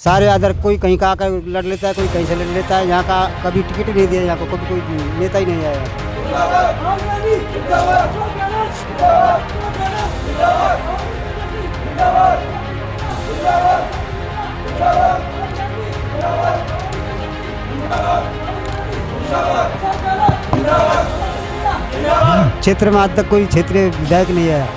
सारे अदर कोई कहीं का आकर लड़ लेता है, कोई कहीं से लड़ लेता है। यहाँ का कभी टिकट ही नहीं दिया, यहाँ को कभी कोई नेता ही नहीं आया। क्षेत्र में आज तक कोई क्षेत्रीय विधायक नहीं आया,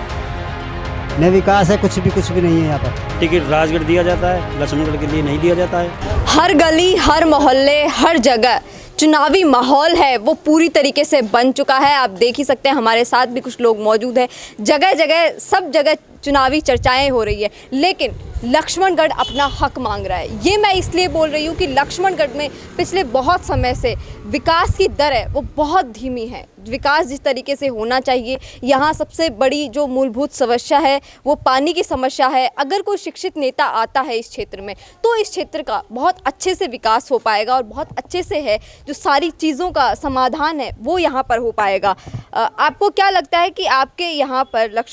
न विकास है, कुछ भी नहीं है यहाँ पर। टिकट राजगढ़ दिया जाता है, लक्ष्मणगढ़ के लिए नहीं दिया जाता है। हर गली, हर मोहल्ले, हर जगह चुनावी माहौल है वो पूरी तरीके से बन चुका है। आप देख ही सकते हैं, हमारे साथ भी कुछ लोग मौजूद हैं। जगह जगह, सब जगह चुनावी चर्चाएं हो रही है, लेकिन लक्ष्मणगढ़ अपना हक मांग रहा है। ये मैं इसलिए बोल रही हूँ कि लक्ष्मणगढ़ में पिछले बहुत समय से विकास की दर है वो बहुत धीमी है। विकास जिस तरीके से होना चाहिए, यहाँ सबसे बड़ी जो मूलभूत समस्या है वो पानी की समस्या है। अगर कोई शिक्षित नेता आता है इस क्षेत्र में तो इस क्षेत्र का बहुत अच्छे से विकास हो पाएगा और बहुत अच्छे से है जो सारी चीज़ों का समाधान है वो यहाँ पर हो पाएगा। आपको क्या लगता है कि आपके यहाँ पर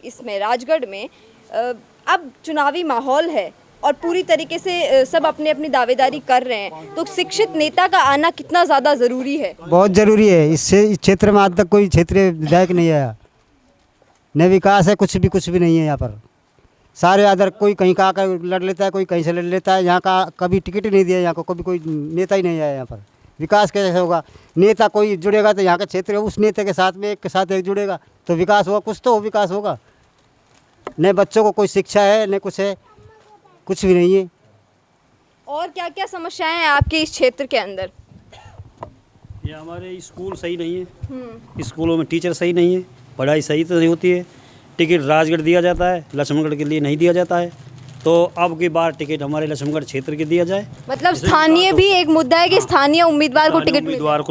इसमें राजगढ़ में अब चुनावी माहौल है और पूरी तरीके से सब अपने अपनी दावेदारी कर रहे हैं, तो शिक्षित नेता का आना कितना ज़्यादा ज़रूरी है? बहुत ज़रूरी है। इससे इस क्षेत्र में आज तक कोई क्षेत्रीय विधायक नहीं आया, न विकास है, कुछ भी नहीं है यहाँ पर। सारे अदर कोई कहीं का आकर लड़ लेता है, कोई कहीं से लड़ लेता है। यहाँ का कभी टिकट ही नहीं दिया, यहाँ को कभी कोई नेता ही नहीं आया यहाँ पर। विकास कैसे होगा? नेता कोई जुड़ेगा तो यहाँ का क्षेत्र उस नेता के साथ में एक जुड़ेगा तो विकास होगा, कुछ तो विकास होगा। न बच्चों को कोई शिक्षा है, न कुछ है, कुछ भी नहीं है। और क्या क्या समस्याएं हैं आपके इस क्षेत्र के अंदर? ये हमारे स्कूल सही नहीं है, स्कूलों में टीचर सही नहीं है, पढ़ाई सही तो नहीं होती है। टिकट राजगढ़ दिया जाता है, लक्ष्मणगढ़ के लिए नहीं दिया जाता है। तो अब की बार टिकट हमारे लक्ष्मणगढ़ क्षेत्र के दिया जाए। मतलब स्थानीय भी एक मुद्दा है कि स्थानीय उम्मीदवार को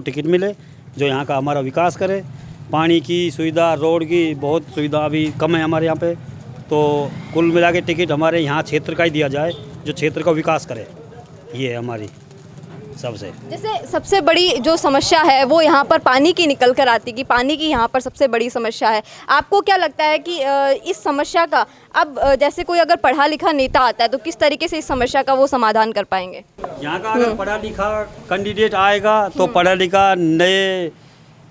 टिकट मिले जो यहाँ का हमारा विकास करे। पानी की सुविधा, रोड की बहुत सुविधा अभी कम है हमारे यहाँ पे। तो कुल मिला के टिकट हमारे यहाँ क्षेत्र का ही दिया जाए जो क्षेत्र का विकास करे। ये है हमारी सबसे। जैसे सबसे बड़ी जो समस्या है वो यहाँ पर पानी की निकल कर आती कि पानी की यहाँ पर सबसे बड़ी समस्या है। आपको क्या लगता है कि इस समस्या का अब जैसे कोई अगर पढ़ा लिखा नेता आता है तो किस तरीके से इस समस्या का वो समाधान कर पाएंगे? यहाँ का अगर पढ़ा लिखा कैंडिडेट आएगा तो पढ़ा लिखा नए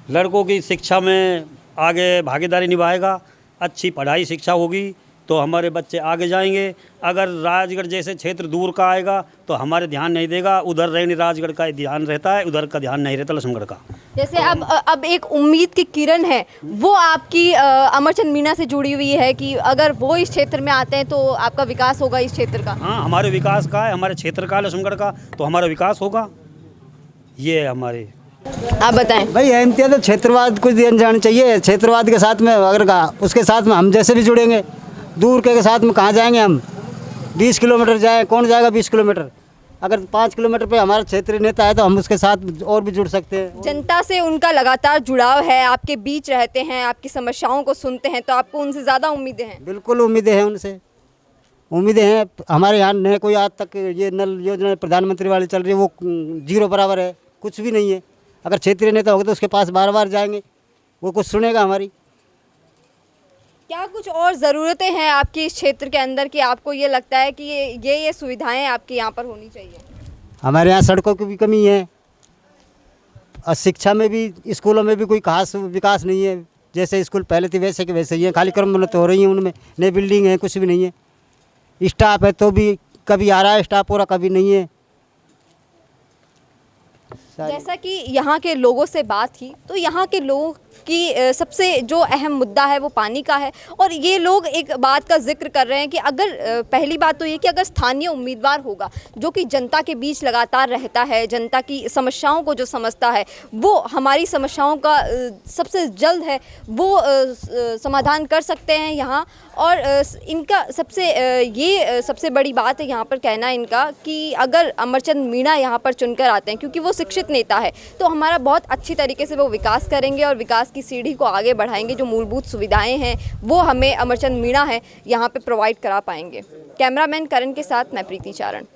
लड़कों की शिक्षा में आगे भागीदारी निभाएगा। अच्छी पढ़ाई शिक्षा होगी तो हमारे बच्चे आगे जाएंगे। अगर राजगढ़ जैसे क्षेत्र दूर का आएगा तो हमारे ध्यान नहीं देगा। उधर रहने राजगढ़ का ध्यान रहता है, उधर का ध्यान नहीं रहता लक्ष्मणगढ़ का। जैसे अब एक उम्मीद की किरण है वो आपकी अमरचंद मीणा से जुड़ी हुई है कि अगर वो इस क्षेत्र में आते हैं तो आपका विकास होगा इस क्षेत्र का। हाँ, हमारे विकास का है, हमारे क्षेत्र का लक्ष्मणगढ़ का, तो हमारा विकास होगा। ये है हमारे। आप बताएं भाई, अहमियत तो क्षेत्रवाद कुछ दिया जाना चाहिए। क्षेत्रवाद के साथ में अगर उसके साथ में हम जैसे भी जुड़ेंगे, दूर के साथ में कहाँ जाएंगे हम? 20 किलोमीटर जाए, कौन जाएगा 20 किलोमीटर? अगर 5 किलोमीटर पे हमारा क्षेत्रीय नेता है तो हम उसके साथ और भी जुड़ सकते हैं। जनता से उनका लगातार जुड़ाव है, आपके बीच रहते हैं, आपकी समस्याओं को सुनते हैं, तो आपको उनसे ज़्यादा उम्मीदें हैं? बिल्कुल उम्मीदें हैं, उनसे उम्मीदें हैं। हमारे यहाँ न कोई आज तक ये नल योजना प्रधानमंत्री वाली चल रही है वो 0 बराबर है, कुछ भी नहीं है। अगर क्षेत्रीय नेता होगा तो उसके पास बार जाएंगे, वो कुछ सुनेगा हमारी। क्या कुछ और ज़रूरतें हैं आपके इस क्षेत्र के अंदर कि आपको ये लगता है कि ये सुविधाएं आपके यहाँ पर होनी चाहिए? हमारे यहाँ सड़कों की भी कमी है और शिक्षा में भी, स्कूलों में भी कोई खास विकास नहीं है। जैसे स्कूल पहले थी वैसे के वैसे ही हैं, खाली क्रमोन्नत हो रही हैं, उनमें नई बिल्डिंग है, कुछ भी नहीं है। स्टाफ है तो भी कभी आ रहा है स्टाफ, पूरा कभी नहीं है। जैसा कि यहाँ के लोगों से बात की तो यहाँ के लोगों की सबसे जो अहम मुद्दा है वो पानी का है। और ये लोग एक बात का जिक्र कर रहे हैं कि अगर पहली बात तो ये कि अगर स्थानीय उम्मीदवार होगा जो कि जनता के बीच लगातार रहता है, जनता की समस्याओं को जो समझता है, वो हमारी समस्याओं का सबसे जल्द है वो समाधान कर सकते हैं यहाँ। और इनका सबसे बड़ी बात है यहाँ पर कहना इनका कि अगर अमरचंद मीणा यहाँ पर चुनकर आते हैं क्योंकि वो शिक्षित नेता है तो हमारा बहुत अच्छी तरीके से वो विकास करेंगे और विकास की सीढ़ी को आगे बढ़ाएंगे। जो मूलभूत सुविधाएं हैं वो हमें अमरचंद मीणा है यहाँ पे प्रोवाइड करा पाएंगे। कैमरामैन करण के साथ मैं प्रीति चारण।